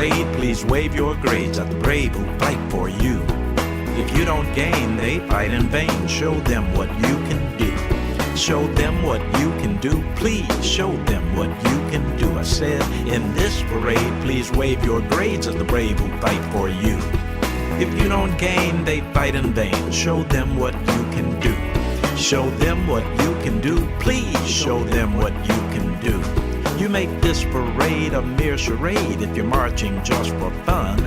parade, please wave your grades at the brave who fight for you. If you don't gain, they fight in vain. Show them what you can do. Show them what you can do. Please show them what you can do. I said, in this parade, please wave your grades at the brave who fight for you. If you don't gain, they fight in vain. Show them what you can do. Show them what you can do. Please show them what you can do. You make this parade a mere charade if you're marching just for fun.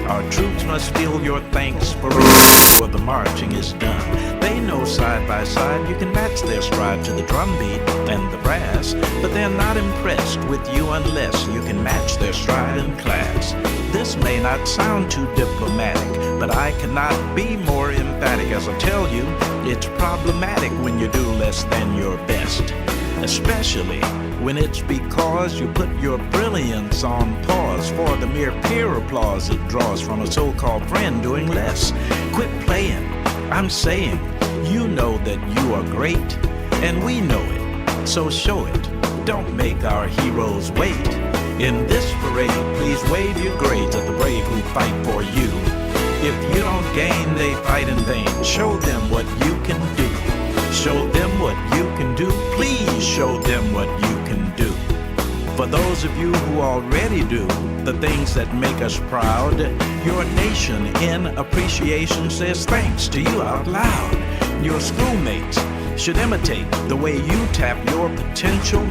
Our troops must feel your thanks for the marching is done. They know side by side you can match their stride to the drum beat and the brass, but they're not impressed with you unless you can match their stride in class. This may not sound too diplomatic, but I cannot be more emphatic as I tell you, it's problematic when you do less than your best, especially when it's because you put your brilliance on pause for the mere peer applause it draws from a so-called friend doing less. Quit playing, I'm saying, you know that you are great, and we know it, so show it. Don't make our heroes wait. In this parade, please wave your grades at the brave who fight for you. If you don't gain, they fight in vain. Show them what you can do. Show them what you can do. Please show them what you can do. For those of you who already do the things that make us proud, your nation in appreciation says thanks to you out loud. Your schoolmates should imitate the way you tap your potential.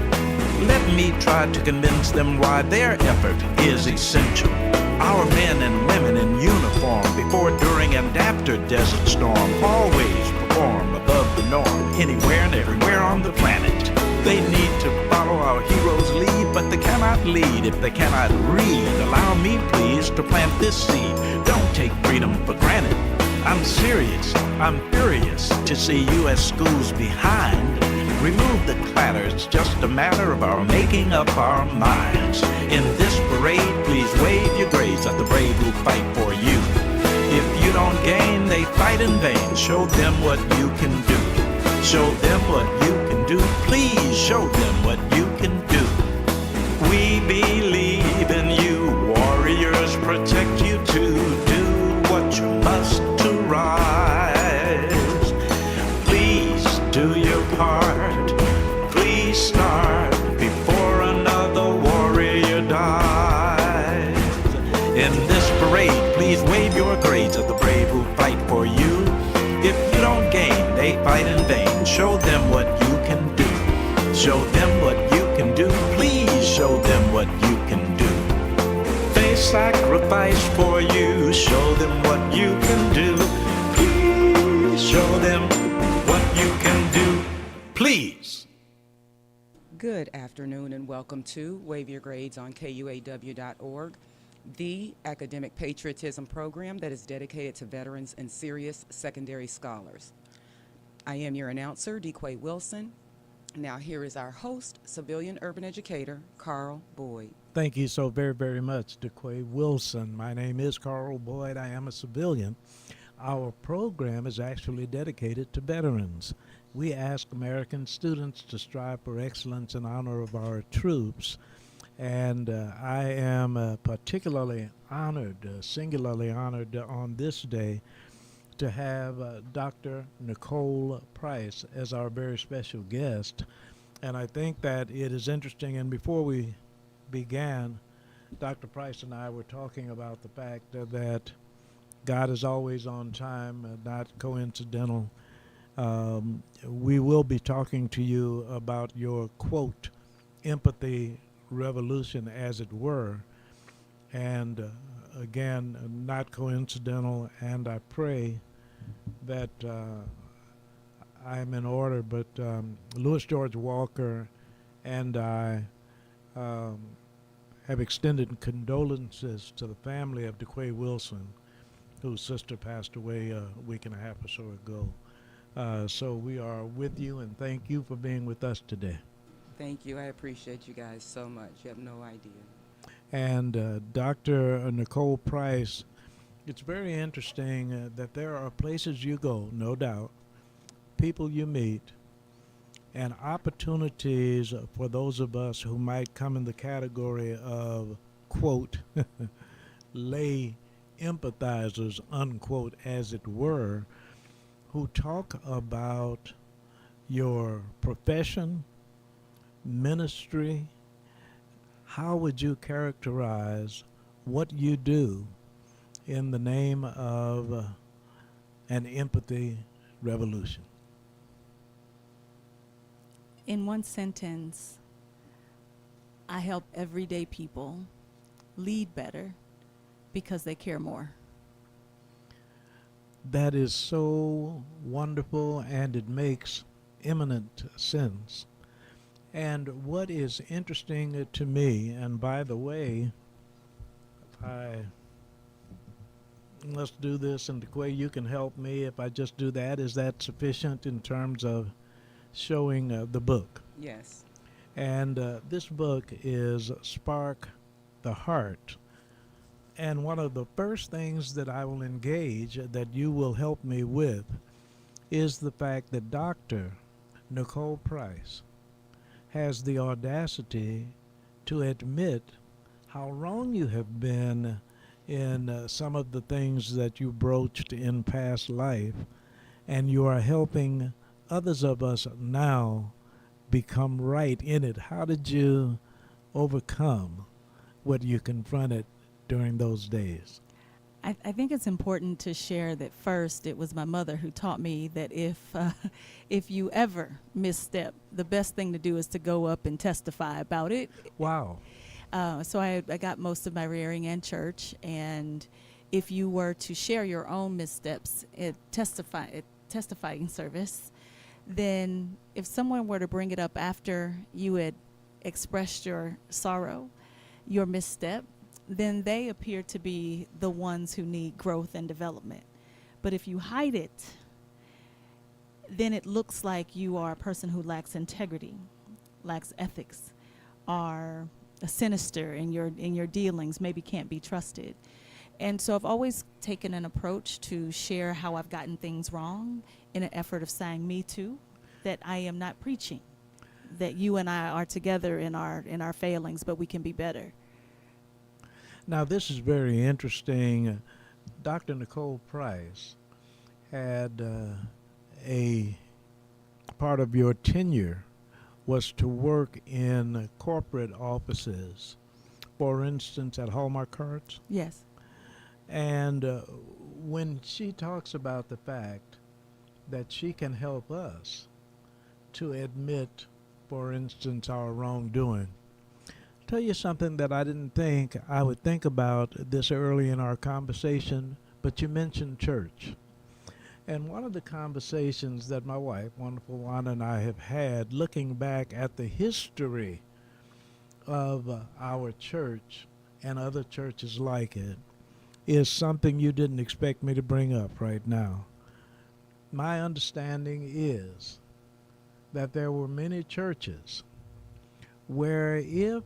Let me try to convince them why their effort is essential. Our men and women in uniform, before, during, and after Desert Storm, always perform above the norm, anywhere and everywhere on the planet. They need to follow our heroes' lead, but they cannot lead if they cannot read. Allow me, please, to plant this seed. Don't take freedom for granted. I'm serious, I'm furious to see U.S. schools behind. Remove the clatter, it's just a matter of our making up our minds. In this parade, please wave your grades at the brave who fight for you. If you don't gain, they fight in vain. Show them what you can do. Show them what you can do. Please show them what you can do. We believe in you, warriors protect you to do what you must to rise. Please do your part. Please start before another warrior dies. In this parade, please wave your grades at the brave who fight for you. If you don't gain, they fight in vain. Show them what you can do. Show them what you can do. Please show them what you can do. They sacrifice for you. Show them what you can do. Please show them what you can do. Please. Good afternoon and welcome to Wave Your Grades on KUAW.org, the academic patriotism program that is dedicated to veterans and serious secondary scholars. I am your announcer, KUAW Wilson. Now here is our host, civilian urban educator, Carl Boyd. Thank you so very, very much, KUAW Wilson. My name is Carl Boyd. I am a civilian. Our program is actually dedicated to veterans. We ask American students to strive for excellence in honor of our troops. And I am particularly honored, singularly honored on this day to have Dr. Nicole Price as our very special guest. And I think that it is interesting, and before we began, Dr. Price and I were talking about the fact that God is always on time, not coincidental. We will be talking to you about your, quote, empathy revolution, as it were. And again, not coincidental, and I pray that I'm in order, but Louis George Walker and I have extended condolences to the family of KUAW Wilson, whose sister passed away a week and a half or so ago. So we are with you, and thank you for being with us today. Thank you. I appreciate you guys so much. You have no idea. And Dr. Nicole Price, it's very interesting that there are places you go, no doubt, people you meet, and opportunities for those of us who might come in the category of, quote, lay empathizers, unquote, as it were, who talk about your profession, ministry. How would you characterize what you do in the name of an empathy revolution? In one sentence, I help everyday people lead better because they care more. That is so wonderful, and it makes eminent sense. And what is interesting to me, and by the way, let's do this, and KUAW, you can help me if I just do that. Is that sufficient in terms of showing the book? Yes. And this book is Spark the Heart. And one of the first things that I will engage that you will help me with is the fact that Dr. Nicole Price has the audacity to admit how wrong you have been in some of the things that you broached in past life, and you are helping others of us now become right in it. How did you overcome what you confronted during those days? I think it's important to share that first it was my mother who taught me that if you ever misstep, the best thing to do is to go up and testify about it. Wow. So I got most of my rearing in church, and if you were to share your own missteps at testifying service, then if someone were to bring it up after you had expressed your sorrow, your misstep, then they appear to be the ones who need growth and development. But if you hide it, then it looks like you are a person who lacks integrity, lacks ethics, are sinister in your dealings, maybe can't be trusted. And so I've always taken an approach to share how I've gotten things wrong in an effort of saying, me too, that I am not preaching, that you and I are together in our failings, but we can be better. Now, this is very interesting. Dr. Nicole Price had a part of your tenure was to work in corporate offices, for instance, at Hallmark Cards. Yes. And when she talks about the fact that she can help us to admit, for instance, our wrongdoing, tell you something that I didn't think I would think about this early in our conversation, but you mentioned church. And one of the conversations that my wife, wonderful Juana, and I have had looking back at the history of our church and other churches like it is something you didn't expect me to bring up right now. My understanding is that there were many churches where if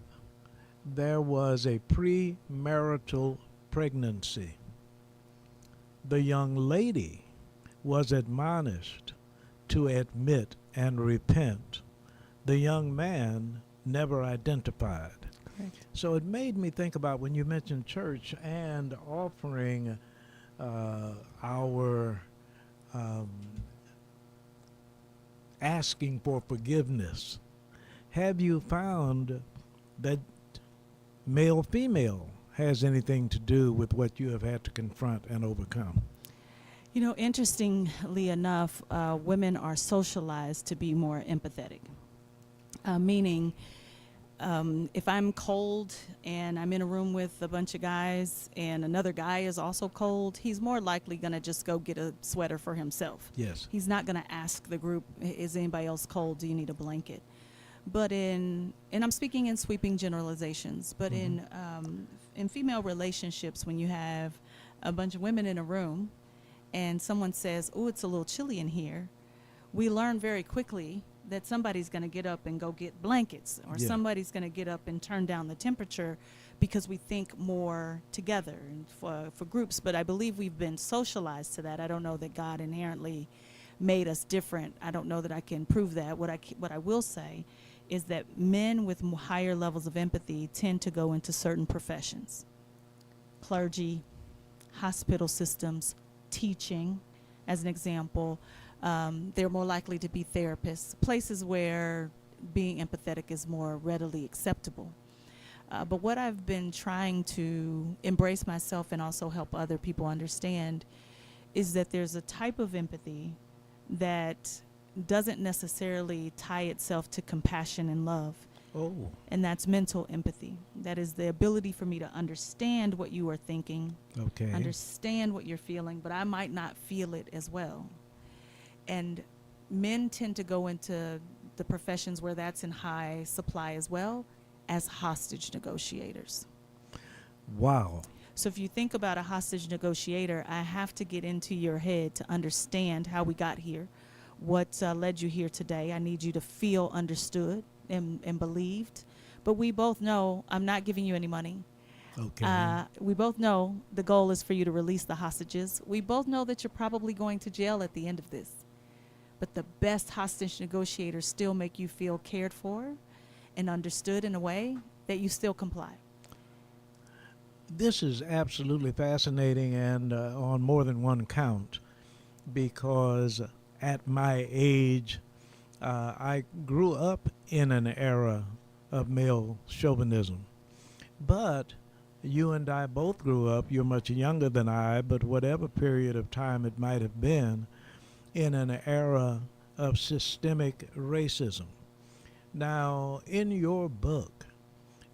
there was a premarital pregnancy, the young lady was admonished to admit and repent. The young man never identified. Correct. So it made me think about when you mentioned church and offering our asking for forgiveness. Have you found that male-female has anything to do with what you have had to confront and overcome? You know, interestingly enough, women are socialized to be more empathetic, meaning if I'm cold and I'm in a room with a bunch of guys and another guy is also cold, he's more likely going to just go get a sweater for himself. Yes. He's not going to ask the group, is anybody else cold? Do you need a blanket? But and I'm speaking in sweeping generalizations, but in female relationships, when you have a bunch of women in a room and someone says, oh, it's a little chilly in here, we learn very quickly that somebody's going to get up and go get blankets, or somebody's going to get up and turn down the temperature, because we think more together and for groups. But I believe we've been socialized to that. I don't know that God inherently made us different. I don't know that I can prove that. What I will say is that men with higher levels of empathy tend to go into certain professions, clergy, hospital systems, teaching, as an example. They're more likely to be therapists, places where being empathetic is more readily acceptable. But what I've been trying to embrace myself and also help other people understand is that there's a type of empathy that doesn't necessarily tie itself to compassion and love. Oh, And that's mental empathy. That is the ability for me to understand what you are thinking, okay. understand what you're feeling, but I might not feel it as well. And men tend to go into the professions where that's in high supply as well, as hostage negotiators. Wow. So if you think about a hostage negotiator, I have to get into your head to understand how we got here, what led you here today. I need you to feel understood and believed. But we both know I'm not giving you any money. Okay. We both know the goal is for you to release the hostages. We both know that you're probably going to jail at the end of this. But the best hostage negotiators still make you feel cared for and understood in a way that you still comply. This is absolutely fascinating and on more than one count, because at my age, I grew up in an era of male chauvinism. But you and I both grew up, you're much younger than I, but whatever period of time it might have been, in an era of systemic racism. Now, in your book,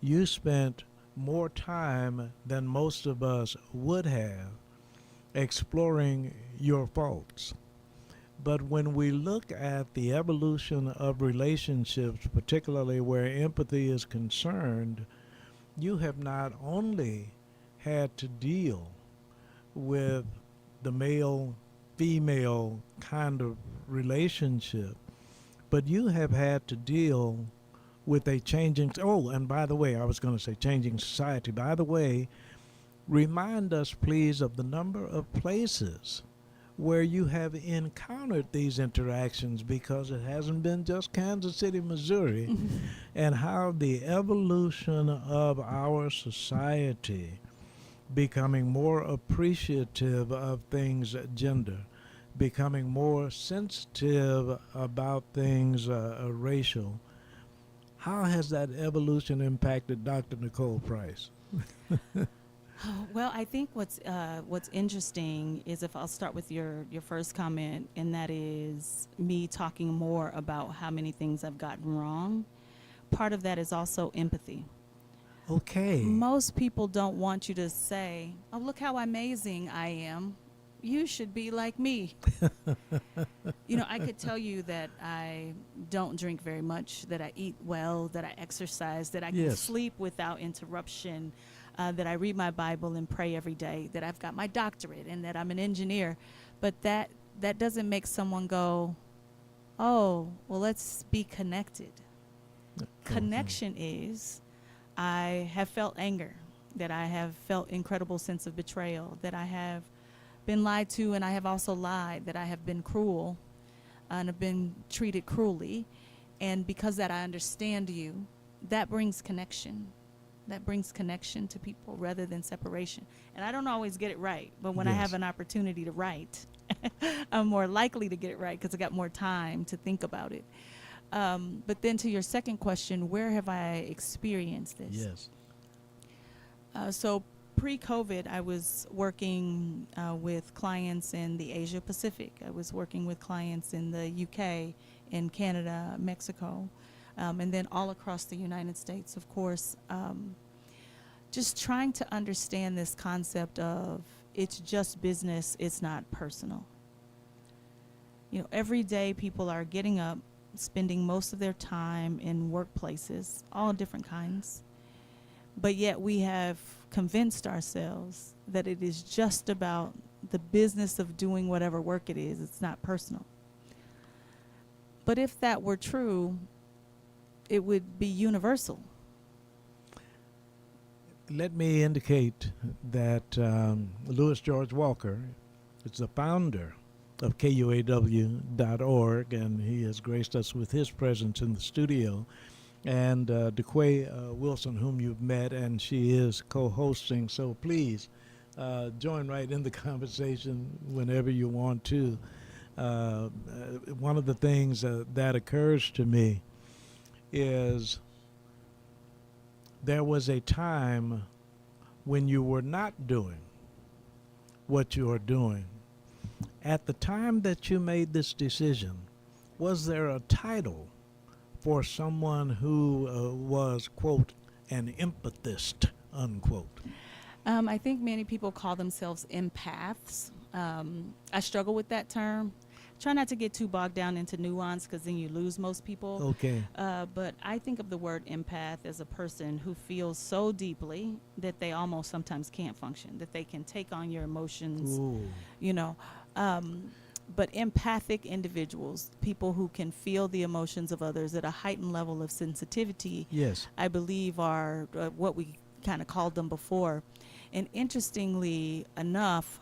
you spent more time than most of us would have exploring your faults. But when we look at the evolution of relationships, particularly where empathy is concerned, you have not only had to deal with the male-female kind of relationship, but you have had to deal with a changing, oh, and by the way, I was going to say changing society. By the way, remind us, please, of the number of places where you have encountered these interactions, because it hasn't been just Kansas City, Missouri, and how the evolution of our society becoming more appreciative of things gender, becoming more sensitive about things racial. How has that evolution impacted Dr. Nicole Price? Well, I think what's interesting is, if I'll start with your first comment, and that is me talking more about how many things I've gotten wrong. Part of that is also empathy. Okay. Most people don't want you to say, "Oh, look how amazing I am. You should be like me." You know, I could tell you that I don't drink very much, that I eat well, that I exercise, that I can Yes. sleep without interruption, that I read my Bible and pray every day, that I've got my doctorate, and that I'm an engineer. But that doesn't make someone go, "Oh, well, let's be connected." Connection is, I have felt anger, that I have felt incredible sense of betrayal, that I have been lied to, and I have also lied, that I have been cruel and have been treated cruelly. And because that I understand you, that brings connection. That brings connection to people rather than separation. And I don't always get it right, but when I Yes. have an opportunity to write, I'm more likely to get it right because I got more time to think about it. But then to your second question, where have I experienced this? Yes. So pre-COVID, I was working with clients in the Asia Pacific. I was working with clients in the UK, in Canada, Mexico, and then all across the United States, of course. Just trying to understand this concept of it's just business, it's not personal. You know, every day people are getting up, spending most of their time in workplaces, all different kinds. But yet we have convinced ourselves that it is just about the business of doing whatever work it is. It's not personal. But if that were true, it would be universal. Let me indicate that Louis George Walker is the founder of KUAW.org, and he has graced us with his presence in the studio. And DeQuay Wilson, whom you've met, and she is co-hosting. So please join right in the conversation whenever you want to. One of the things that occurs to me is there was a time when you were not doing what you are doing. At the time that you made this decision, was there a title for someone who was, quote, an empathist, unquote? I think many people call themselves empaths. I struggle with that term. Try not to get too bogged down into nuance because then you lose most people. Okay. But I think of the word empath as a person who feels so deeply that they almost sometimes can't function, that they can take on your emotions, Ooh. you know. But empathic individuals, people who can feel the emotions of others at a heightened level of sensitivity, Yes. I believe are what we kind of called them before. And interestingly enough,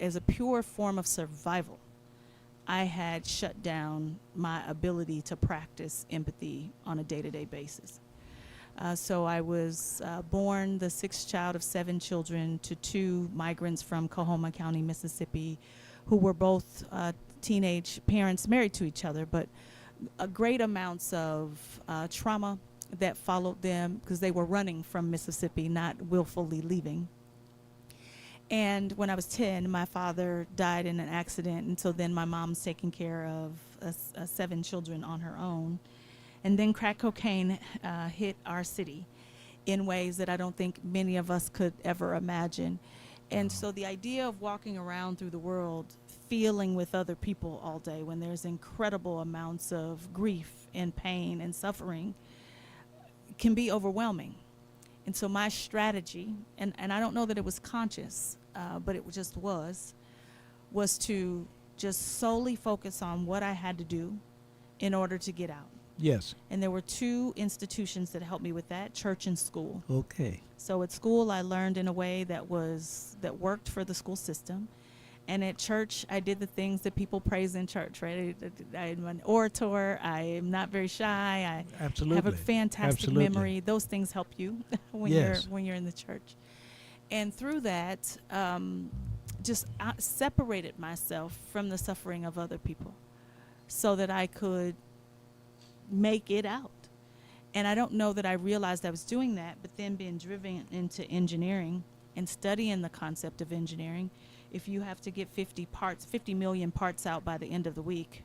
as a pure form of survival, I had shut down my ability to practice empathy on a day-to-day basis. So I was born the sixth child of 7 children to 2 migrants from Coahoma County, Mississippi, who were both teenage parents married to each other, but great amounts of trauma that followed them because they were running from Mississippi, not willfully leaving. And when I was 10, my father died in an accident, and so then my mom's taking care of 7 children on her own. And then crack cocaine hit our city in ways that I don't think many of us could ever imagine. And so the idea of walking around through the world feeling with other people all day when there's incredible amounts of grief and pain and suffering can be overwhelming. And so my strategy, and I don't know that it was conscious, but it just was to just solely focus on what I had to do in order to get out. Yes. And there were 2 institutions that helped me with that, church and school. Okay. So at school, I learned in a way that worked for the school system. And at church, I did the things that people praise in church, right? I'm an orator. I am not very shy. I Absolutely. have a fantastic Absolutely. memory. Those things help you when Yes. you're in the church. And through that, just separated myself from the suffering of other people so that I could make it out. And I don't know that I realized I was doing that, but then being driven into engineering and studying the concept of engineering, if you have to get 50 million parts out by the end of the week,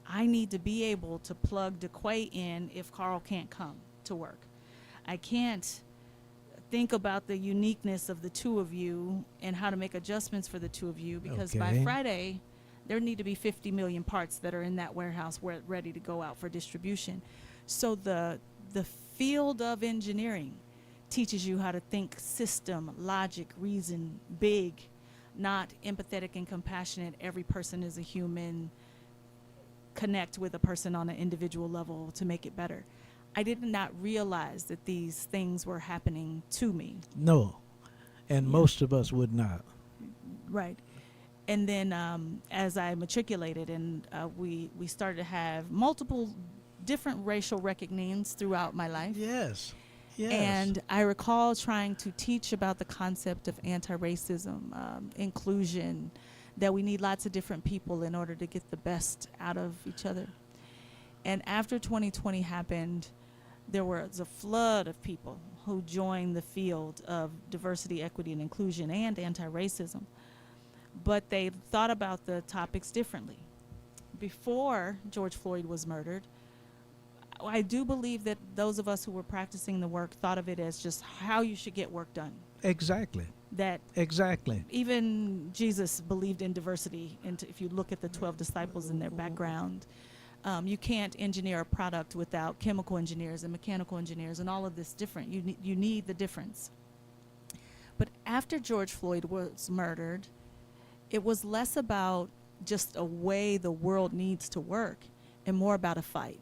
I need to be able to plug DeQuay in if Carl can't come to work. I can't think about the uniqueness of the 2 of you and how to make adjustments for the 2 of you because by Okay. Friday, there need to be 50 million parts that are in that warehouse ready to go out for distribution. So the field of engineering teaches you how to think system, logic, reason, big, not empathetic and compassionate. Every person is a human. Connect with a person on an individual level to make it better. I did not realize that these things were happening to me. No. And Yeah. most of us would not. Right. And then as I matriculated and we started to have multiple different racial reckonings throughout my life. Yes. Yes. And I recall trying to teach about the concept of anti-racism, inclusion, that we need lots of different people in order to get the best out of each other. And after 2020 happened, there was a flood of people who joined the field of diversity, equity, and inclusion and anti-racism. But they thought about the topics differently. Before George Floyd was murdered, I do believe that those of us who were practicing the work thought of it as just how you should get work done. Exactly. That Exactly. even Jesus believed in diversity. And if you look at the 12 disciples and their background, you can't engineer a product without chemical engineers and mechanical engineers and all of this different. You need the difference. But after George Floyd was murdered, it was less about just a way the world needs to work and more about a fight.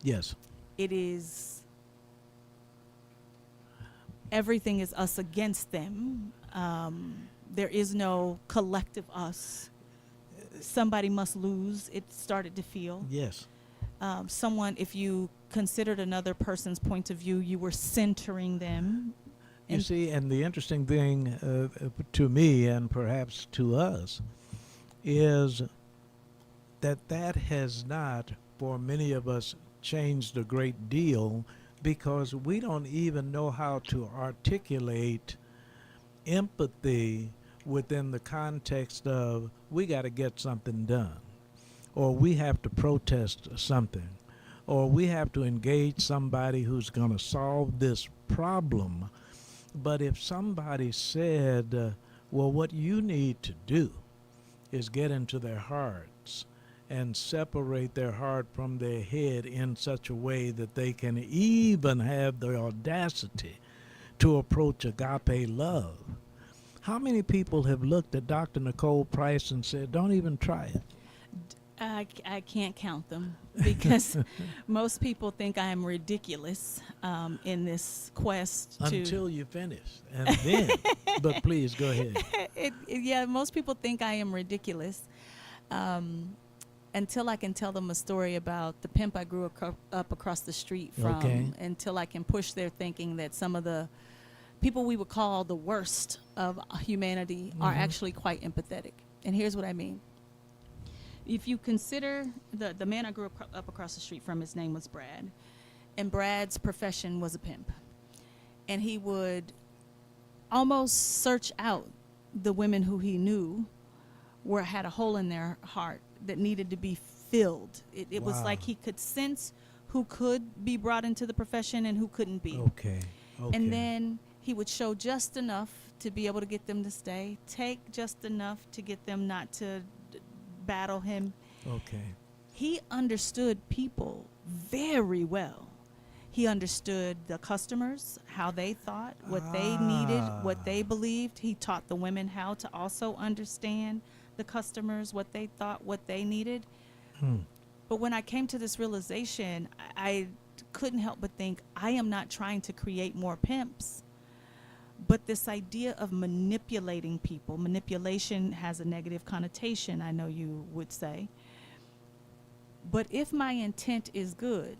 Yes. It is everything is us against them. There is no collective us. Somebody must lose. It started to feel. Yes. Someone, if you considered another person's point of view, you were centering them You And see, and the interesting thing to me and perhaps to us is that has not, for many of us, changed a great deal because we don't even know how to articulate empathy within the context of we got to get something done, or we have to protest something, or we have to engage somebody who's going to solve this problem. But if somebody said, well, what you need to do is get into their hearts and separate their heart from their head in such a way that they can even have the audacity to approach agape love. How many people have looked at Dr. Nicole Price and said, don't even try it? I can't count them because most people think I am ridiculous in this quest to. Until you finish. And then, but please go ahead. Yeah, most people think I am ridiculous until I can tell them a story about the pimp I grew up across the street from. Okay. Until I can push their thinking that some of the people we would call the worst of humanity are actually quite empathetic. And here's what I mean. If you consider the man I grew up across the street from, his name was Brad, and Brad's profession was a pimp. And he would almost search out the women who he knew had a hole in their heart that needed to be filled. It was Wow. like he could sense who could be brought into the profession and who couldn't be. Okay. And then he would show just enough to be able to get them to stay, take just enough to get them not to battle him. Okay. He understood people very well. He understood the customers, how they thought, what they needed, what they believed. He taught the women how to also understand the customers, what they thought, what they needed. But when I came to this realization, I couldn't help but think, I am not trying to create more pimps. But this idea of manipulating people, manipulation has a negative connotation, I know you would say. But if my intent is good,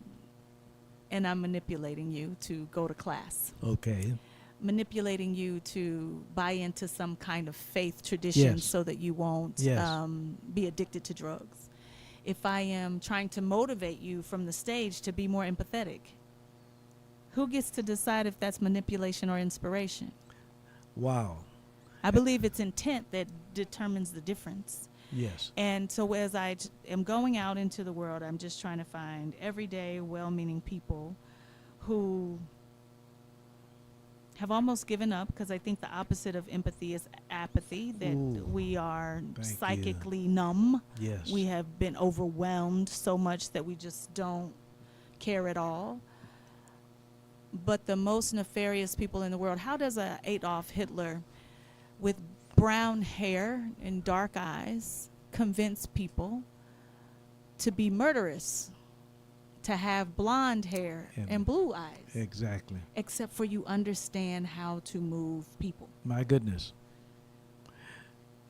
and I'm manipulating you to go to class, Okay. manipulating you to buy into some kind of faith tradition Yes. so that you won't Yes. be addicted to drugs. If I am trying to motivate you from the stage to be more empathetic, who gets to decide if that's manipulation or inspiration? Wow. I believe it's intent that determines the difference. Yes. And so as I am going out into the world, I'm just trying to find everyday, well-meaning people who have almost given up, because I think the opposite of empathy is apathy, that Ooh, we are thank you. psychically numb. Yes. We have been overwhelmed so much that we just don't care at all. But the most nefarious people in the world, how does a Adolf Hitler with brown hair and dark eyes convince people to be murderous, to have blonde hair and blue eyes, Exactly. except for you understand how to move people? My goodness.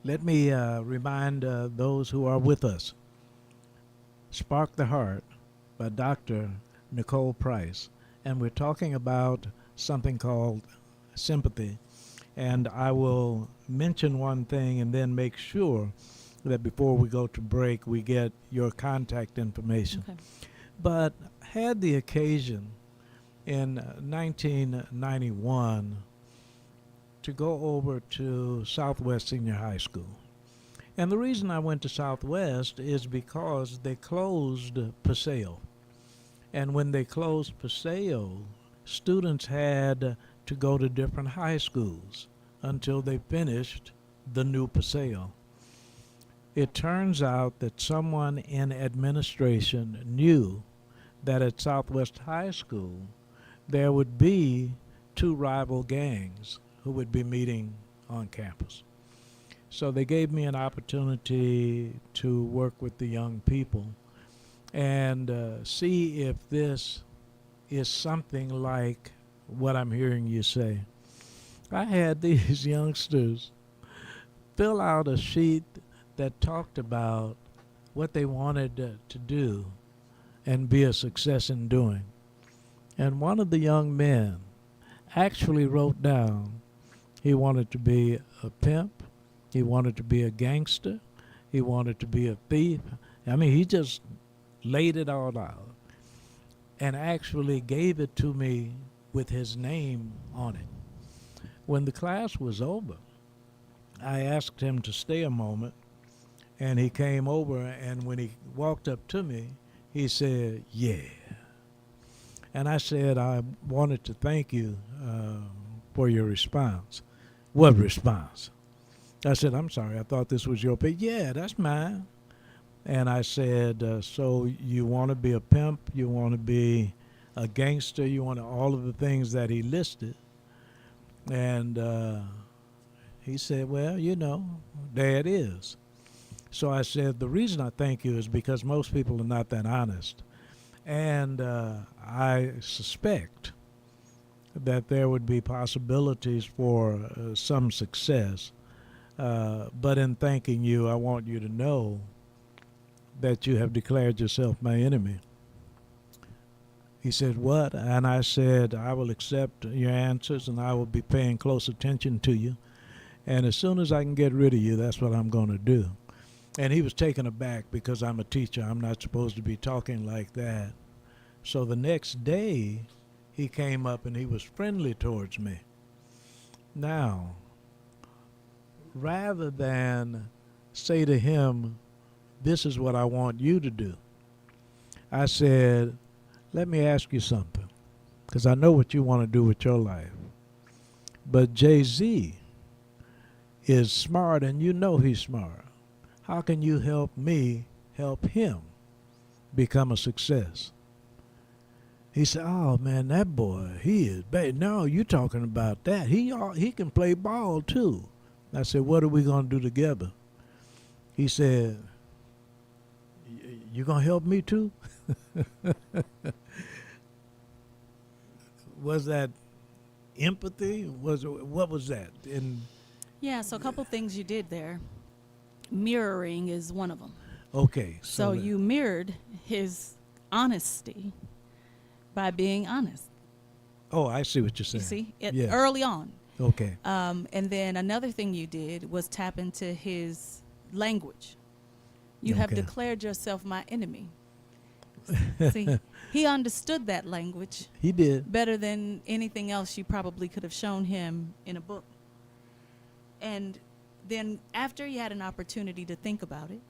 Let me remind those who are with us. Spark the Heart by Dr. Nicole Price. And we're talking about something called sympathy. And I will mention one thing and then make sure that before we go to break, we get your contact information. Okay. But had the occasion in 1991 to go over to Southwest Senior High School. And the reason I went to Southwest is because they closed Paseo. And when they closed Paseo, students had to go to different high schools until they finished the new Paseo. It turns out that someone in administration knew that at Southwest High School there would be two rival gangs who would be meeting on campus. So they gave me an opportunity to work with the young people and see if this is something like what I'm hearing you say. I had these youngsters fill out a sheet that talked about what they wanted to do and be a success in doing. And one of the young men actually wrote down he wanted to be a pimp, he wanted to be a gangster, he wanted to be a thief. I mean, he just laid it all out and actually gave it to me with his name on it. When the class was over, I asked him to stay a moment, and he came over, and when he walked up to me, he said, "Yeah." And I said, "I wanted to thank you for your response." "What response?" I said, "I'm sorry, I thought this was your pick." "Yeah, that's mine." And I said, "So you want to be a pimp, you want to be a gangster, you want all of the things that he listed?" And he said, "Well, there it is." So I said, "The reason I thank you is because most people are not that honest. And I suspect that there would be possibilities for some success. But in thanking you, I want you to know that you have declared yourself my enemy." He said, "What?" And I said, "I will accept your answers, and I will be paying close attention to you. And as soon as I can get rid of you, that's what I'm going to do." And he was taken aback because I'm a teacher. I'm not supposed to be talking like that. So the next day, he came up and he was friendly towards me. Now, rather than say to him, "This is what I want you to do," I said, "Let me ask you something, because I know what you want to do with your life. But Jay-Z is smart, and you know he's smart. How can you help me help him become a success?" He said, "Oh man, that boy, he is bad. No, you talking about that. He can play ball too." I said, "What are we gonna do together?" He said, "You gonna help me too?" Was that empathy? What was that? Yeah, so a couple things you did there. Mirroring is one of them. Okay, So you mirrored his honesty by being honest. Oh, I see what you're saying. You see, Yes. early on. Okay. And then another thing you did was tap into his language. You have Okay. declared yourself my enemy. See, he understood that language He did. better than anything else you probably could have shown him in a book. And then after he had an opportunity to think about it,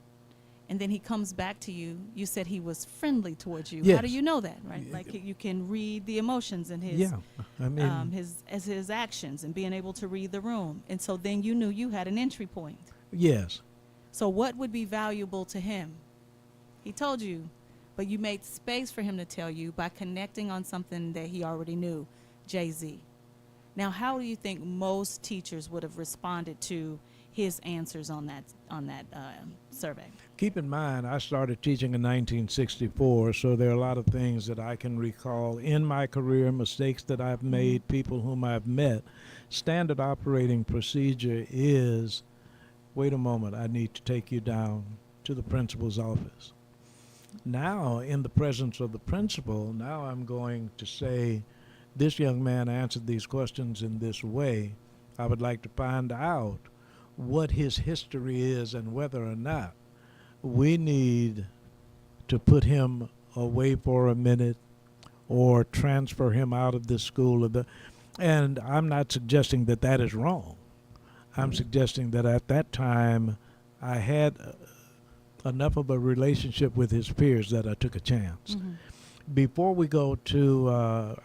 and then he comes back to you, you said he was friendly towards you. Yes. How do you know that, right? Like you can read the emotions in his, Yeah. I mean, his actions, and being able to read the room. And so then you knew you had an entry point. yes. So what would be valuable to him? He told you, but you made space for him to tell you by connecting on something that he already knew, Jay-Z. Now, how do you think most teachers would have responded to his answers on that survey? Keep in mind, I started teaching in 1964, so there are a lot of things that I can recall in my career, mistakes that I've made, people whom I've met. Standard operating procedure is, wait a moment, I need to take you down to the principal's office. Now, in the presence of the principal, now I'm going to say, this young man answered these questions in this way. I would like to find out what his history is and whether or not we need to put him away for a minute or transfer him out of this school. And I'm not suggesting that that is wrong. I'm suggesting that at that time I had enough of a relationship with his peers that I took a chance. Mm-hmm. Before we go to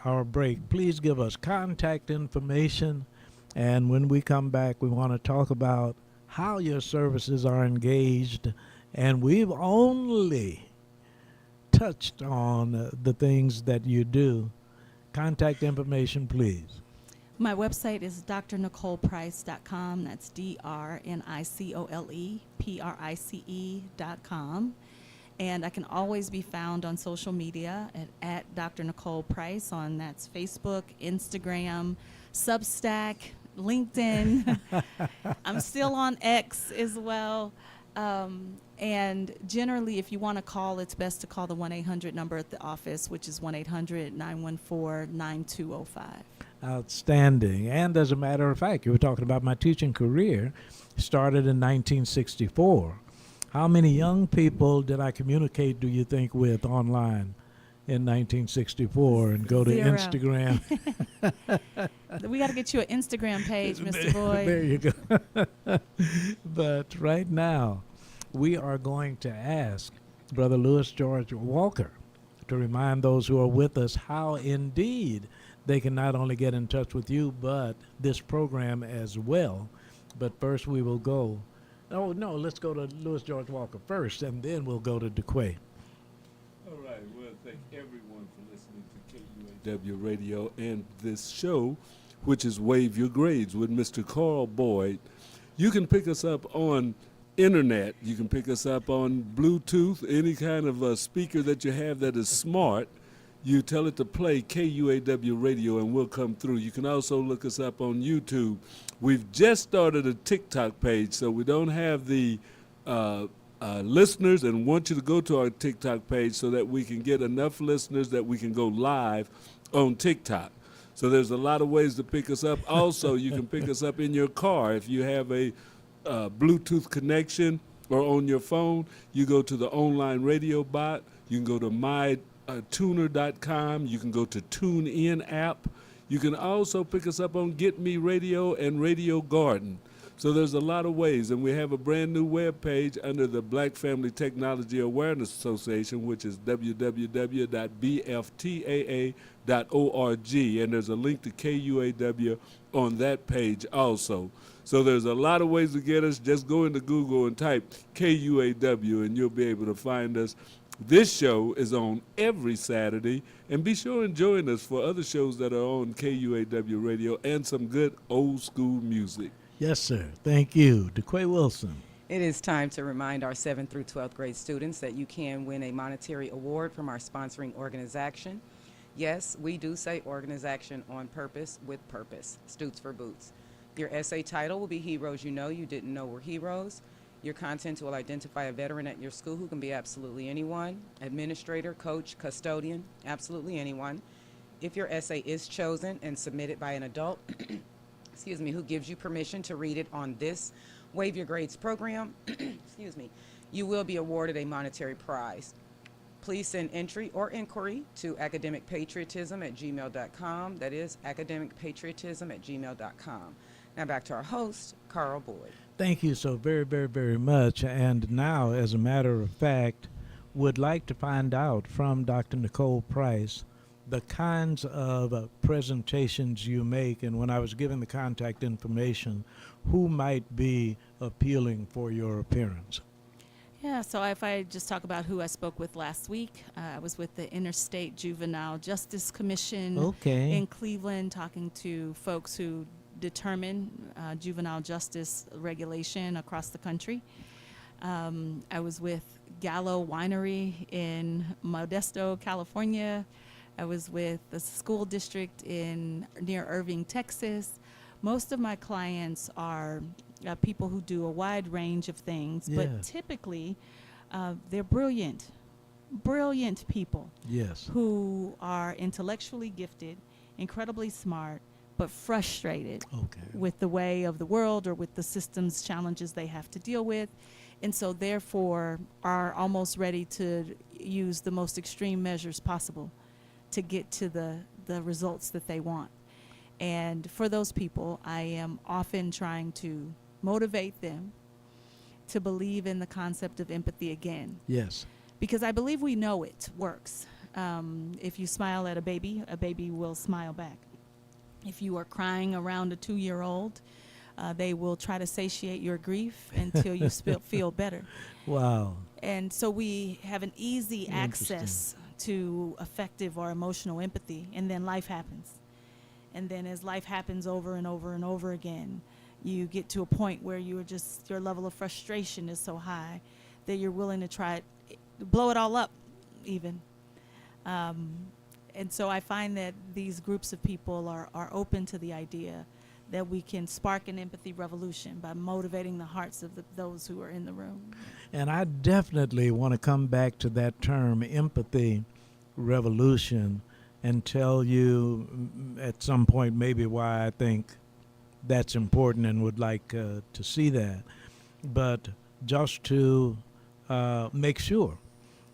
our break, please give us contact information. And when we come back, we want to talk about how your services are engaged. And we've only touched on the things that you do. Contact information, please. My website is drnicoleprice.com. That's DrNicolePrice.com. And I can always be found on social media at Dr. Nicole Price on that's Facebook, Instagram, Substack, LinkedIn. I'm still on X as well. And generally, if you want to call, it's best to call the 1-800 number at the office, which is 1-800-914-9205. Outstanding. And as a matter of fact, you were talking about my teaching career, started in 1964. How many young people did I communicate, do you think, with online in 1964 and go to 0. Instagram? We got to get you an Instagram page, Mr. Boyd. There you go. But right now, we are going to ask Brother Louis George Walker to remind those who are with us how indeed they can not only get in touch with you, but this program as well. But first we will go. Oh, no, let's go to Louis George Walker first, and then we'll go to DeQuay. All right. Well, thank everyone for listening to KUAW Radio and this show, which is Wave Your Grades with Mr. Carl Boyd. You can pick us up on internet. You can pick us up on Bluetooth, any kind of a speaker that you have that is smart. You tell it to play KUAW Radio and we'll come through. You can also look us up on YouTube. We've just started a TikTok page, so we don't have the listeners, and want you to go to our TikTok page so that we can get enough listeners that we can go live on TikTok. So there's a lot of ways to pick us up. Also, you can pick us up in your car. If you have a Bluetooth connection or on your phone, you go to the online radio bot. You can go to mytuner.com. You can go to TuneIn app. You can also pick us up on Get Me Radio and Radio Garden. So there's a lot of ways, and we have a brand new web page under the Black Family Technology Awareness Association, which is www.bftaa.org, and there's a link to KUAW on that page also. So there's a lot of ways to get us. Just go into Google and type KUAW, and you'll be able to find us. This show is on every Saturday, and be sure and join us for other shows that are on KUAW Radio and some good old school music. Yes, sir. Thank you. DeQuay Wilson. It is time to remind our 7th through 12th grade students that you can win a monetary award from our sponsoring organization. Yes, we do say organization on purpose with purpose. Stutes for Boots. Your essay title will be Heroes You Know You Didn't Know Were Heroes. Your content will identify a veteran at your school who can be absolutely anyone, administrator, coach, custodian, absolutely anyone. If your essay is chosen and submitted by an adult, excuse me, who gives you permission to read it on this Wave Your Grades program, excuse me, you will be awarded a monetary prize. Please send entry or inquiry to academicpatriotism@gmail.com. That is academicpatriotism@gmail.com. Now back to our host, Carl Boyd. Thank you so very, very, very much. And now, as a matter of fact, would like to find out from Dr. Nicole Price the kinds of presentations you make, and when I was given the contact information, who might be appealing for your appearance? Yeah, so if I just talk about who I spoke with last week, I was with the Interstate Juvenile Justice Commission in Cleveland, talking to folks who determine juvenile justice regulation across the country. I was with Gallo Winery in Modesto, California. I was with the school district near Irving, Texas. Most of my clients are people who do a wide range of things, but typically they're brilliant people who are intellectually gifted, incredibly smart, but frustrated with the way of the world or with the system's challenges they have to deal with, and so therefore are almost ready to use the most extreme measures possible to get to the results that they want. And for those people, I am often trying to motivate them to believe in the concept of empathy again. Yes. Because I believe we know it works. If you smile at a baby will smile back. If you are crying around a 2-year-old, they will try to satiate your grief until you feel better. Wow. And so we have an easy access to effective or emotional empathy, and then life happens. And then as life happens over and over and over again, you get to a point where your level of frustration is so high that you're willing to try it, blow it all up even. And so I find that these groups of people are open to the idea that we can spark an empathy revolution by motivating the hearts of those who are in the room. And I definitely want to come back to that term, empathy revolution, and tell you at some point maybe why I think that's important and would like to see that. But just to make sure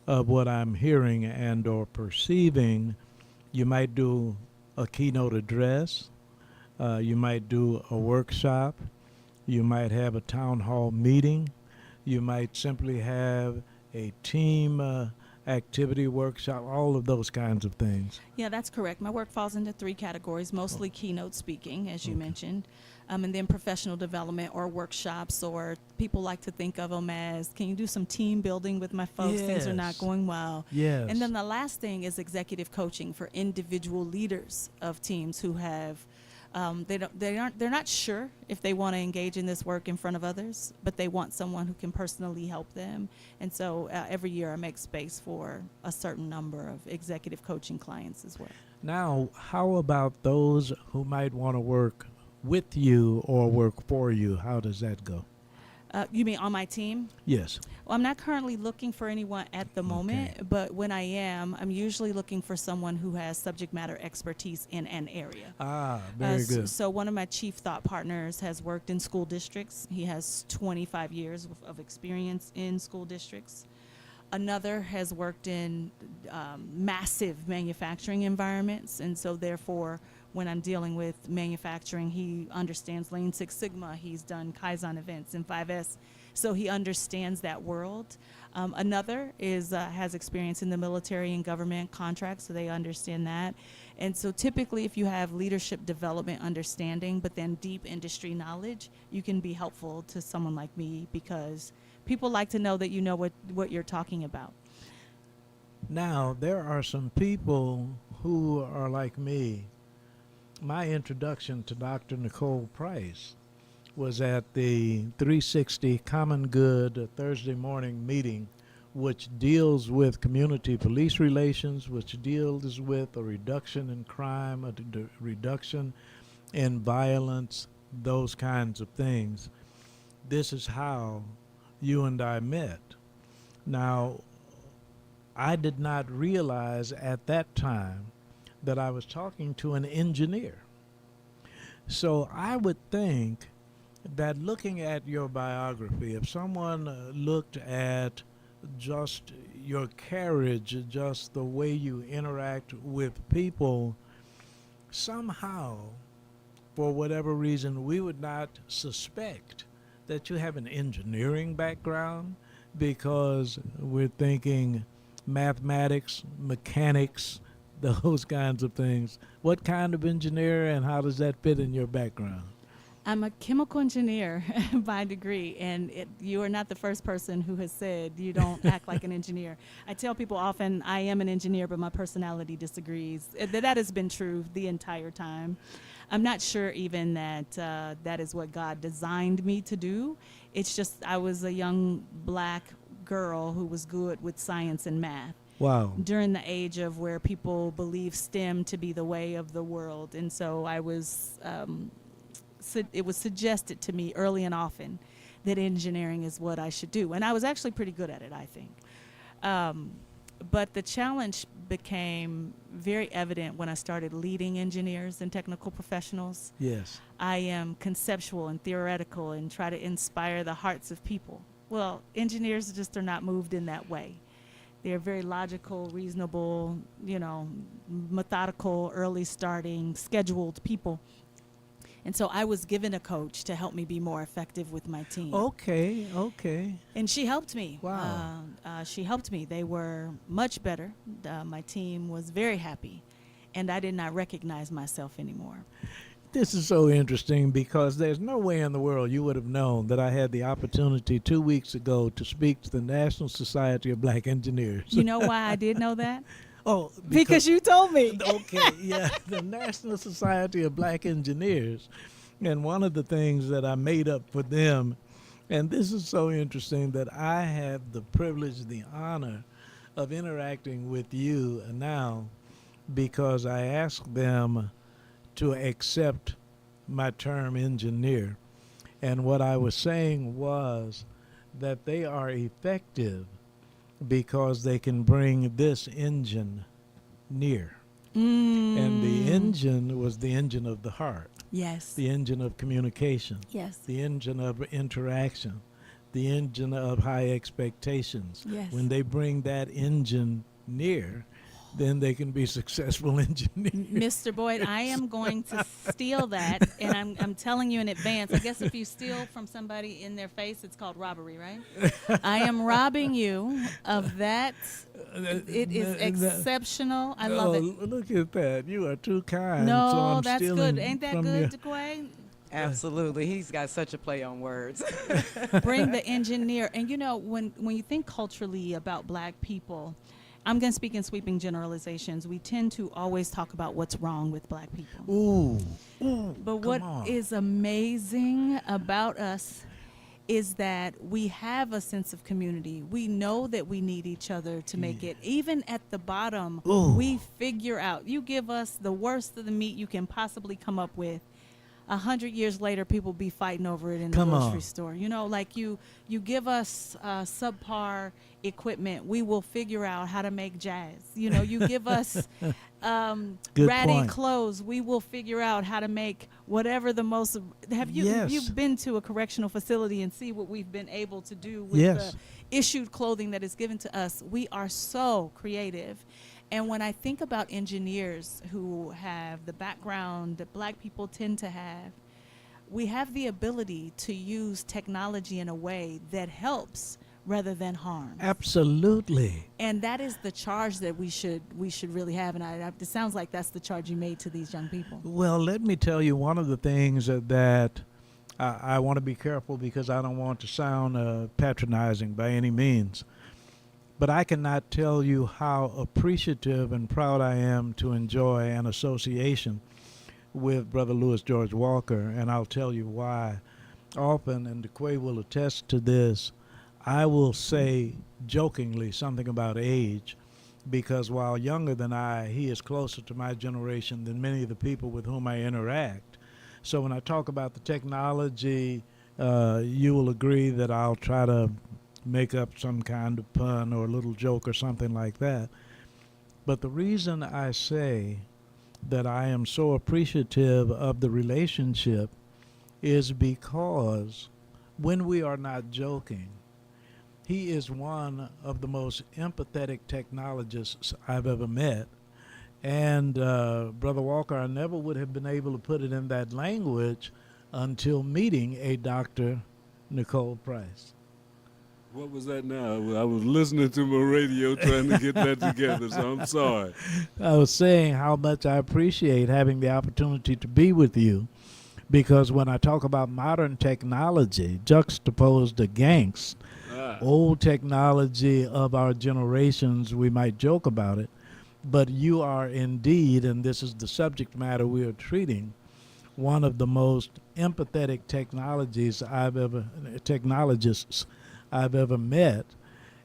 of what I'm hearing and or perceiving, you might do a keynote address, you might do a workshop, you might have a town hall meeting, you might simply have a team activity workshop, all of those kinds of things. Yeah, that's correct. My work falls into three categories, mostly keynote speaking, as you Okay. mentioned, and then professional development or workshops, or people like to think of them as, can you do some team building with my folks? Things are not Yes. going well. Yes. And then the last thing is executive coaching for individual leaders of teams who have they're not sure if they want to engage in this work in front of others, but they want someone who can personally help them. And so every year I make space for a certain number of executive coaching clients as well. Now, how about those who might want to work with you or work for you? How does that go? You mean on my team? Yes. Well, I'm not currently looking for anyone at the moment, Okay. but when I am, I'm usually looking for someone who has subject matter expertise in an area. Ah, very good. So one of my chief thought partners has worked in school districts. He has 25 years of experience in school districts. Another has worked in massive manufacturing environments, and so therefore, when I'm dealing with manufacturing, he understands Lean Six Sigma. He's done Kaizen events in 5S, so he understands that world. Another has experience in the military and government contracts, so they understand that. And so typically, if you have leadership development understanding, but then deep industry knowledge, you can be helpful to someone like me, because people like to know that you know what you're talking about. Now, there are some people who are like me. My introduction to Dr. Nicole Price was at the 360 Common Good Thursday morning meeting, which deals with community police relations, which deals with a reduction in crime, a reduction in violence, those kinds of things. This is how you and I met. Now, I did not realize at that time that I was talking to an engineer. So I would think that looking at your biography, if someone looked at just your carriage, just the way you interact with people, somehow, for whatever reason, we would not suspect that you have an engineering background, because we're thinking mathematics, mechanics, those kinds of things. What kind of engineer, and how does that fit in your background? I'm a chemical engineer by degree, and you are not the first person who has said you don't act like an engineer. I tell people often I am an engineer, but my personality disagrees. That has been true the entire time. I'm not sure even that that is what God designed me to do. It's just I was a young black girl who was good with science and math Wow. during the age of where people believe STEM to be the way of the world. And so I was, it was suggested to me early and often that engineering is what I should do. And I was actually pretty good at it, I think. But the challenge became very evident when I started leading engineers and technical professionals. Yes. I am conceptual and theoretical and try to inspire the hearts of people. Well, engineers just are not moved in that way. They're very logical, reasonable, methodical, early starting, scheduled people. And so I was given a coach to help me be more effective with my team. Okay. And she helped me. Wow. She helped me. They were much better. My team was very happy. And I did not recognize myself anymore. This is so interesting, because there's no way in the world you would have known that I had the opportunity 2 weeks ago to speak to the National Society of Black Engineers. You know why I did know that? Oh, Because you told me. Okay, yeah, the National Society of Black Engineers. And one of the things that I made up for them, and this is so interesting, that I have the privilege, the honor of interacting with you now, because I asked them to accept my term engineer. And what I was saying was that they are effective because they can bring this engine near. And the engine was the engine of the heart, Yes. the engine of communication, Yes. the engine of interaction, the engine of high expectations. Yes. When they bring that engine near, then they can be successful engineers. Mr. Boyd, I am going to steal that, and I'm telling you in advance. I guess if you steal from somebody in their face, it's called robbery, right? I am robbing you of that. It is exceptional. I love it. Look at that. You are too kind. No, so I'm that's stealing good. Ain't that from good, you. DeQuay? Absolutely. He's got such a play on words. Bring the engineer. And you know, when you think culturally about black people, I'm going to speak in sweeping generalizations. We tend to always talk about what's wrong with black people. Ooh, But what is amazing about us is that we have a sense of community. We know that we need each other to make it. Even at the bottom, we figure out. You give us the worst of the meat you can possibly come up with. 100 years later, people be fighting over it in the grocery store. You know, like you give us subpar equipment, we will figure out how to make jazz. You know, you give us ratty clothes, we will figure out how to make whatever the most. Have you you've been to a correctional facility and see what we've been able to do with the issued clothing that is given to us? We are so creative. And when I think about engineers who have the background that black people tend to have, we have the ability to use technology in a way that helps rather than harms. Absolutely. And that is the charge that we should really have. And it sounds like that's the charge you made to these young people. Well, let me tell you one of the things that I want to be careful because I don't want to sound patronizing by any means. But I cannot tell you how appreciative and proud I am to enjoy an association with Brother Louis George Walker, and I'll tell you why. Often, and DeQuay will attest to this, I will say jokingly something about age, because while younger than I, he is closer to my generation than many of the people with whom I interact. So when I talk about the technology, you will agree that I'll try to make up some kind of pun or a little joke or something like that. But the reason I say that I am so appreciative of the relationship is because when we are not joking, he is one of the most empathetic technologists I've ever met. And Brother Walker, I never would have been able to put it in that language until meeting a Dr. Nicole Price. What was that now? I was listening to my radio trying to get that together, so I'm sorry. I was saying how much I appreciate having the opportunity to be with you, because when I talk about modern technology juxtaposed against old technology of our generations, we might joke about it, but you are indeed, and this is the subject matter we are treating, one of the most empathetic technologists I've ever met.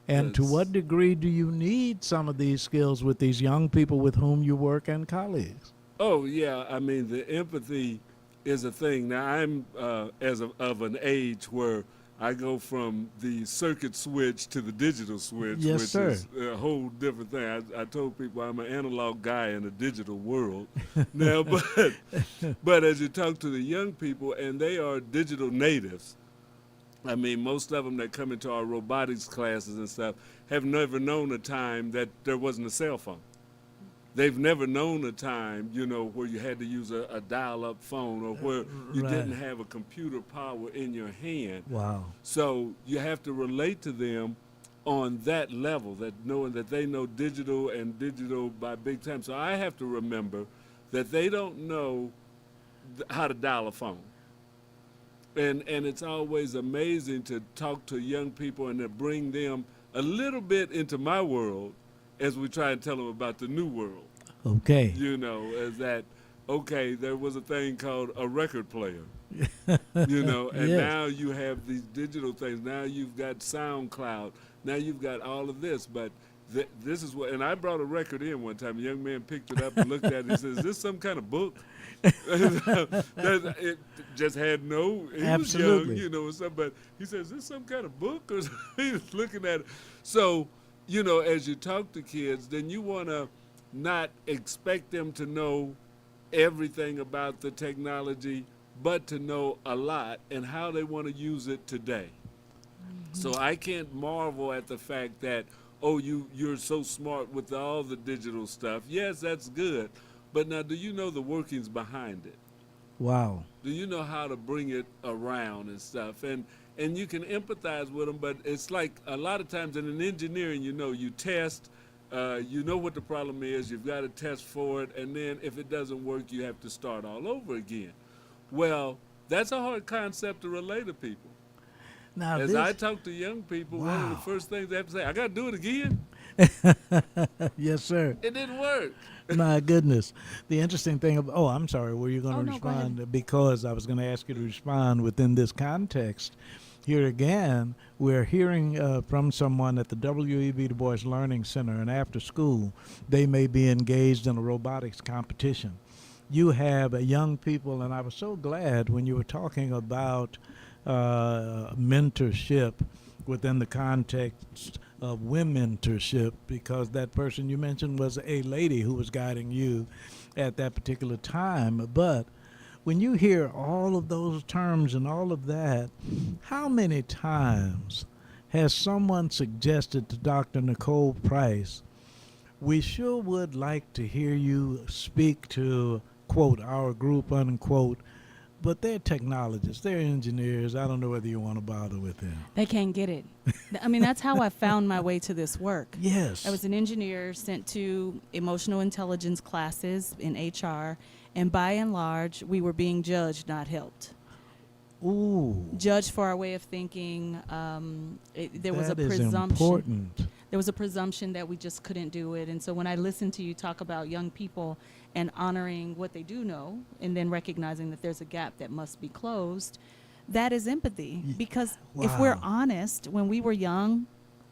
And to what degree do you need some of these skills with these young people with whom you work and colleagues? Oh, yeah. I mean, the empathy is a thing. Now, I'm of an age where I go from the circuit switch to the digital switch, Yes, which sir. is a whole different thing. I told people I'm an analog guy in a digital world now, but as you talk to the young people, and they are digital natives, I mean, most of them that come into our robotics classes and stuff have never known a time that there wasn't a cell phone. They've never known a time, you know, where you had to use a dial-up phone or where you didn't have a computer power in your hand. Wow. So you have to relate to them on that level, that knowing that they know digital and digital by big time. So I have to remember that they don't know how to dial a phone. And it's always amazing to talk to young people and to bring them a little bit into my world as we try and tell them about the new world. Okay. You know, as that, okay, there was a thing called a record player, you know, and Yes. now you have these digital things. Now you've got SoundCloud. Now you've got all of this. But this is what, and I brought a record in one time. A young man picked it up and looked at it and says, "Is this some kind of book?" It just had no, he Absolutely. was young, you know, and stuff, but he says, "Is this some kind of book?" Or he was looking at it. So, you know, as you talk to kids, then you want to not expect them to know everything about the technology, but to know a lot and how they want to use it today. So I can't marvel at the fact that, oh, you're so smart with all the digital stuff. Yes, that's good. But now, do you know the workings behind it? Wow. Do you know how to bring it around and stuff? And you can empathize with them, but it's like a lot of times in engineering, you test, you know what the problem is, you've got to test for it, and then if it doesn't work, you have to start all over again. Well, that's a hard concept to relay to people. Now, As I talk to young people, one of the Wow. first things they have to say, I got to do it again. yes, sir. It didn't work. My goodness. The interesting thing oh, I'm sorry, were you going to Oh, no, go ahead. respond? Because I was going to ask you to respond within this context. Here again, we're hearing from someone at the W.E.B. Du Bois Learning Center, and after school, they may be engaged in a robotics competition. You have young people, and I was so glad when you were talking about mentorship within the context of womentorship, because that person you mentioned was a lady who was guiding you at that particular time. But when you hear all of those terms and all of that, how many times has someone suggested to Dr. Nicole Price, we sure would like to hear you speak to, quote, our group, unquote, but they're technologists, they're engineers. I don't know whether you want to bother with them. They can't get it. I mean, that's how I found my way to this work. Yes. I was an engineer sent to emotional intelligence classes in HR, and by and large, we were being judged, not helped. Ooh. Judged for our way of thinking. There was a That is presumption. important. There was a presumption that we just couldn't do it. And so when I listen to you talk about young people and honoring what they do know and then recognizing that there's a gap that must be closed, that is empathy. Because if we're Wow. honest, when we were young,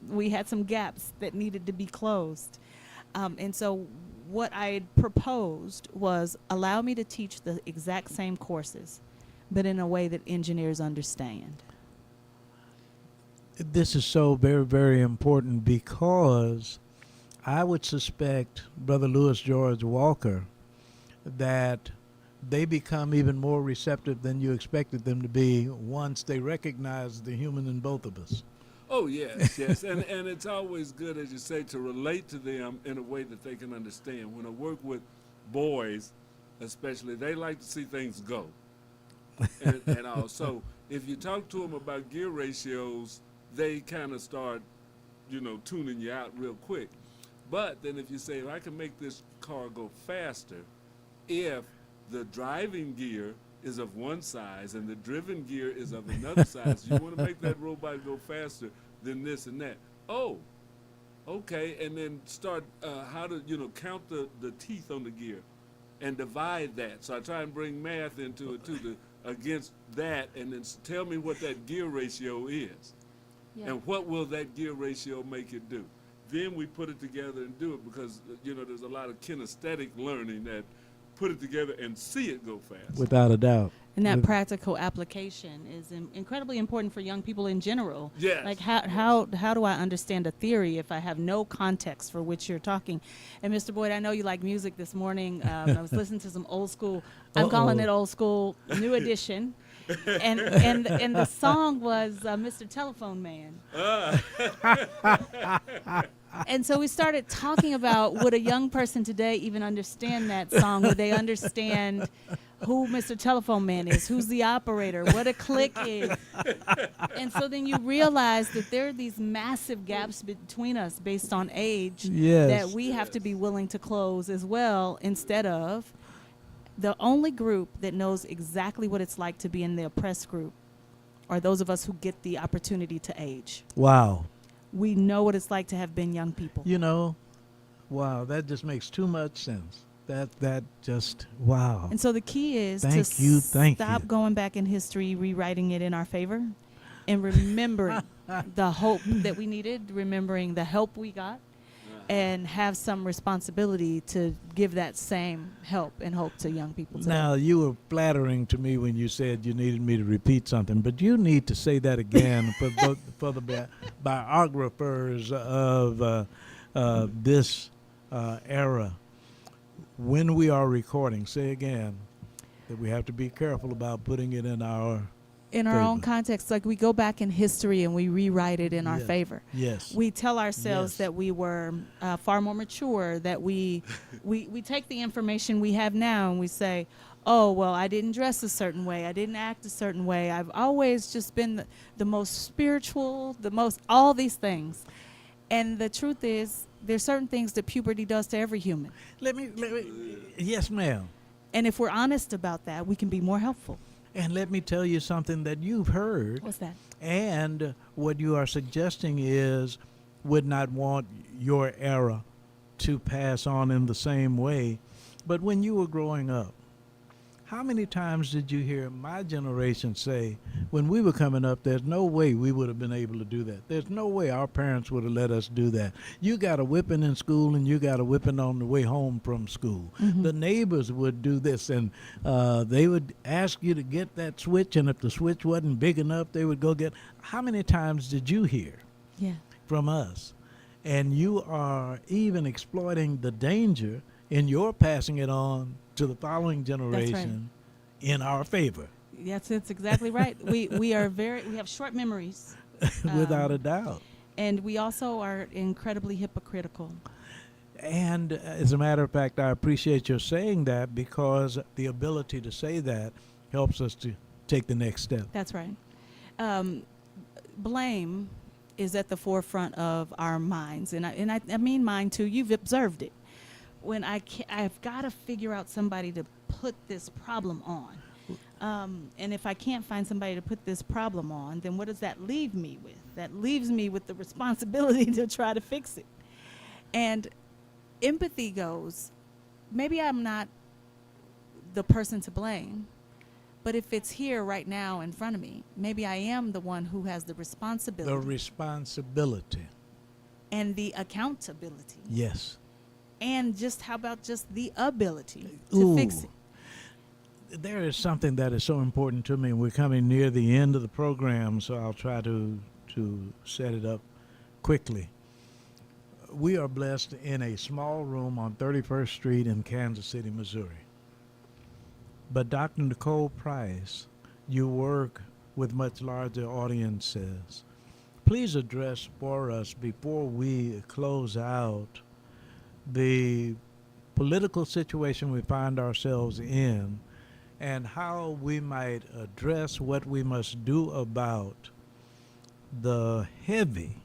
we had some gaps that needed to be closed. And so what I had proposed was allow me to teach the exact same courses, but in a way that engineers understand. This is so very, very important, because I would suspect, Brother Lewis George Walker, that they become even more receptive than you expected them to be once they recognize the human in both of us. Oh, yes, yes. And it's always good, as you say, to relate to them in a way that they can understand. When I work with boys, especially, they like to see things go. and all. So if you talk to them about gear ratios, they kind of start, tuning you out real quick. But then if you say, if I can make this car go faster, if the driving gear is of one size and the driven gear is of another size, you want to make that robot go faster than this and that. Oh, okay. And then start how to, count the teeth on the gear and divide that. So I try and bring math into it too, against that, and then tell me what that gear ratio is. Yeah. And what will that gear ratio make it do? Then we put it together and do it, because, there's a lot of kinesthetic learning that put it together and see it go fast. Without a doubt. And that With- practical application is incredibly important for young people in general. Yes. Like how do I understand a theory if I have no context for which you're talking? And Mr. Boyd, I know you like music this morning. I was listening to some old school. I'm calling it old school, new edition. And the song was Mr. Telephone Man. And so we started talking about, would a young person today even understand that song? Would they understand who Mr. Telephone Man is, who's the operator, what a click is? And so then you realize that there are these massive gaps between us based on age Yes. that we have to be willing to close as well, instead of the only group that knows exactly what it's like to be in the oppressed group are those of us who get the opportunity to age. Wow. We know what it's like to have been young people. Wow, that just makes too much sense. That just, wow. And so the key is Thank to you, thank stop you. going back in history, rewriting it in our favor, and remembering the hope that we needed, remembering the help we got, and have some responsibility to give that same help and hope to young people today. Now, you were flattering to me when you said you needed me to repeat something, but you need to say that again for the biographers of this era. when we are recording, say again, that we have to be careful about putting it in our own favor. context. Like we go back in history and we rewrite it in our Yes. favor. Yes. We tell ourselves Yes. that we were far more mature, that we take the information we have now and we say, oh, well, I didn't dress a certain way, I didn't act a certain way, I've always just been the most spiritual, all these things. And the truth is, there's certain things that puberty does to every human. Let me, yes, ma'am. And if we're honest about that, we can be more helpful. And let me tell you something that you've heard. What's that? And what you are suggesting is would not want your era to pass on in the same way. But when you were growing up, how many times did you hear my generation say, when we were coming up, there's no way we would have been able to do that. There's no way our parents would have let us do that. You got a whipping in school and you got a whipping on the way home from school. Mm-hmm. The neighbors would do this, and they would ask you to get that switch, and if the switch wasn't big enough, they would go get. How many times did you hear Yeah. from us? And you are even exploiting the danger in your passing it on to the following generation in our favor. Yes, that's exactly right. We have short memories. Without a doubt. And we also are incredibly hypocritical. And as a matter of fact, I appreciate your saying that, because the ability to say that helps us to take the next step. That's right. Blame is at the forefront of our minds, and I mean mine too. You've observed it. When I've got to figure out somebody to put this problem on. And if I can't find somebody to put this problem on, then what does that leave me with? That leaves me with the responsibility to try to fix it. And empathy goes, maybe I'm not the person to blame, but if it's here right now in front of me, maybe I am the one who has the responsibility. The responsibility. And the accountability. Yes. And how about just the ability to Ooh. fix it? There is something that is so important to me. We're coming near the end of the program, so I'll try to set it up quickly. We are blessed in a small room on 31st Street in Kansas City, Missouri. But Dr. Nicole Price, you work with much larger audiences. Please address for us, before we close out, the political situation we find ourselves in, and how we might address what we must do about the heavy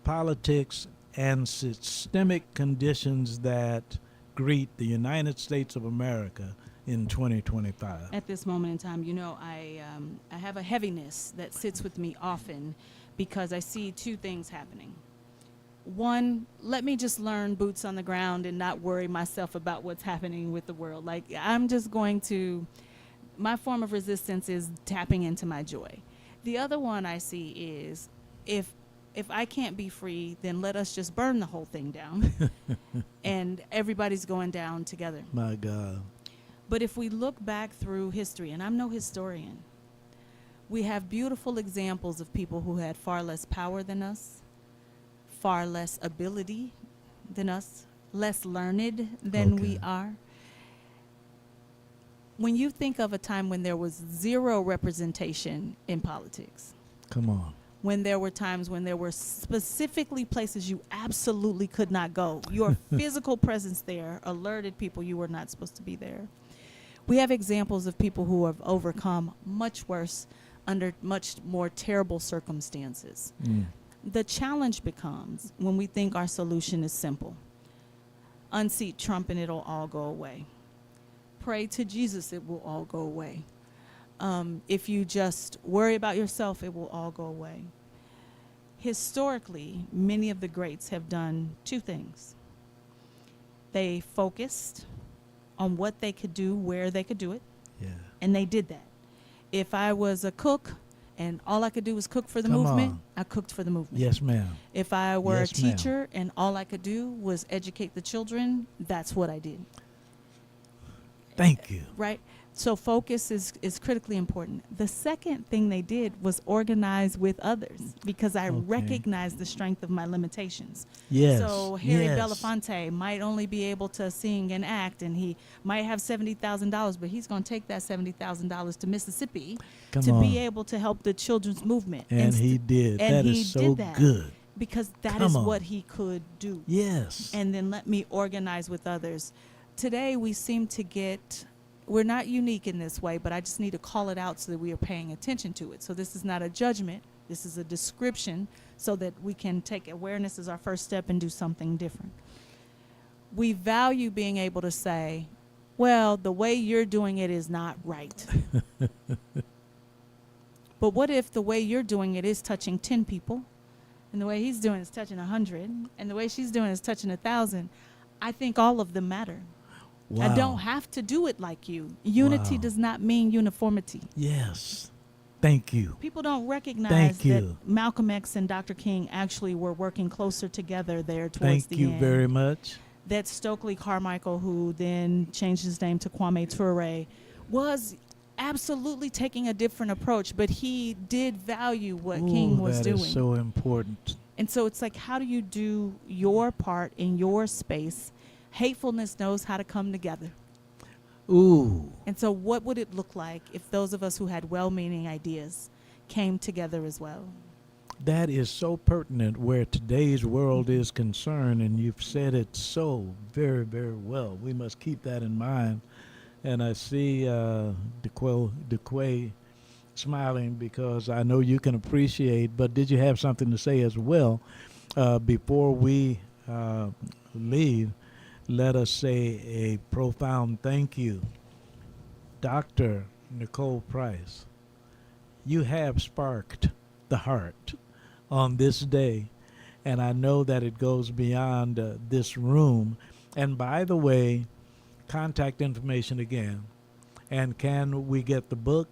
politics and systemic conditions that greet the United States of America in 2025. At this moment in time, I have a heaviness that sits with me often because I see two things happening. One, let me just learn boots on the ground and not worry myself about what's happening with the world. Like, I'm just going to, my form of resistance is tapping into my joy. The other one I see is, if I can't be free, then let us just burn the whole thing down. And everybody's going down together. My God. But if we look back through history, and I'm no historian, we have beautiful examples of people who had far less power than us, far less ability than us, less learned than we are. When you think of a time when there was zero representation in politics, Come on. when there were times when there were specifically places you absolutely could not go, your physical presence there alerted people you were not supposed to be there. We have examples of people who have overcome much worse under much more terrible circumstances. The challenge becomes when we think our solution is simple. Unseat Trump and it'll all go away. Pray to Jesus, it will all go away. If you just worry about yourself, it will all go away. Historically, many of the greats have done two things. They focused on what they could do, where they could do it, Yeah. and they did that. If I was a cook and all I could do was cook for the Come movement, on. I cooked for the movement. Yes, ma'am. If I were Yes, a teacher and all I could do was educate the children, that's what I did. Thank you. Right? So focus is critically important. The second thing they did was organize with others because I Okay. recognized the strength of my limitations. Yes. So Harry yes. Belafonte might only be able to sing and act, and he might have $70,000, but he's going to take that $70,000 to Mississippi Come to on. be able to help the children's movement. And he did. and That he is so did that. good. Because that Come is on. what he could do. Yes. And then let me organize with others. Today we seem to get, we're not unique in this way, but I just need to call it out so that we are paying attention to it. So this is not a judgment. This is a description so that we can take awareness as our first step and do something different. We value being able to say, well, the way you're doing it is not right. But what if the way you're doing it is touching 10 people, and the way he's doing is touching 100, and the way she's doing is touching 1,000? I think all of them matter. Wow. I don't have to do it like you. Unity Wow. does not mean uniformity. Yes. Thank you. People don't recognize Thank that you. Malcolm X and Dr. King actually were working closer together there towards Thank the you end. very much. That Stokely Carmichael, who then changed his name to Kwame Ture, was absolutely taking a different approach, but he did value what King was that doing. is so important. And so it's like, how do you do your part in your space? Hatefulness knows how to come together. Ooh. And so what would it look like if those of us who had well-meaning ideas came together as well? That is so pertinent where today's world is concerned, and you've said it so very, very well. We must keep that in mind. And I see DeQuay smiling because I know you can appreciate, but did you have something to say as well? Before we leave, let us say a profound thank you. Dr. Nicole Price, you have sparked the heart on this day, and I know that it goes beyond this room. And by the way, contact information again, and can we get the book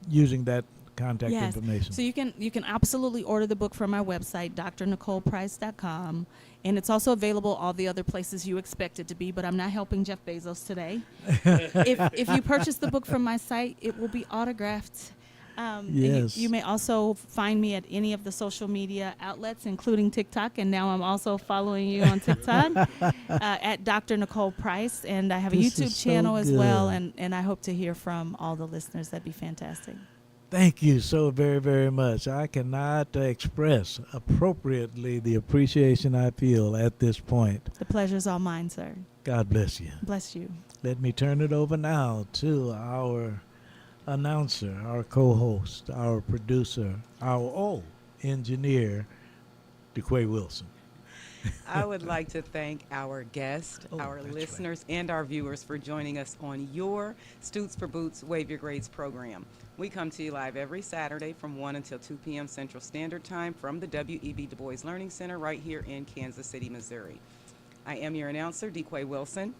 using that contact Yes. information? So you can absolutely order the book from our website, drnicoleprice.com, and it's also available all the other places you expect it to be, but I'm not helping Jeff Bezos today. If you purchase the book from my site, it will be autographed. And Yes. you may also find me at any of the social media outlets, including TikTok, and now I'm also following you on TikTok at Dr. Nicole Price, and I have a This YouTube is so channel as well, good. and I hope to hear from all the listeners. That'd be fantastic. Thank you so very, very much. I cannot express appropriately the appreciation I feel at this point. The pleasure's all mine, sir. God bless you. Bless you. Let me turn it over now to our announcer, our co-host, our producer, our engineer, DeQuay Wilson. I would like to thank our guests, Oh, our that's listeners, and our viewers for joining us on your Stutes for Boots Wave Your Grades program. We come to you live every Saturday from 1 until 2 p.m. Central Standard Time from the W.E.B. Du Bois Learning Center right here in Kansas City, Missouri. I am your announcer, DeQuay Wilson.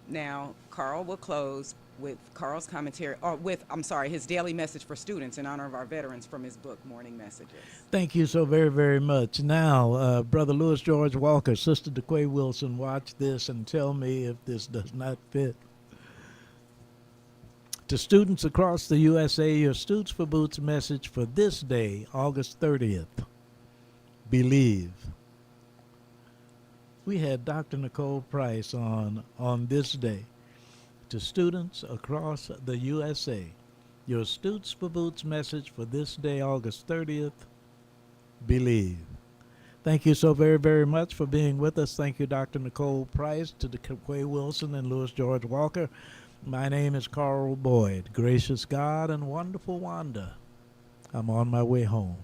Now, Carl will close with Carl's commentary, or with, his daily message for students in honor of our veterans from his book, Morning Messages. Thank you so very, very much. Now, Brother Louis George Walker, Sister DeQuay Wilson, watch this and tell me if this does not fit. To students across the USA, your Stutes for Boots message for this day, August 30th. Believe. We had Dr. Nicole Price on this day. To students across the USA, your Stutes for Boots message for this day, August 30th, believe. Thank you so very, very much for being with us. Thank you, Dr. Nicole Price, to DeQuay Wilson and Louis George Walker. My name is Carl Boyd. Gracious God and wonderful Wanda, I'm on my way home.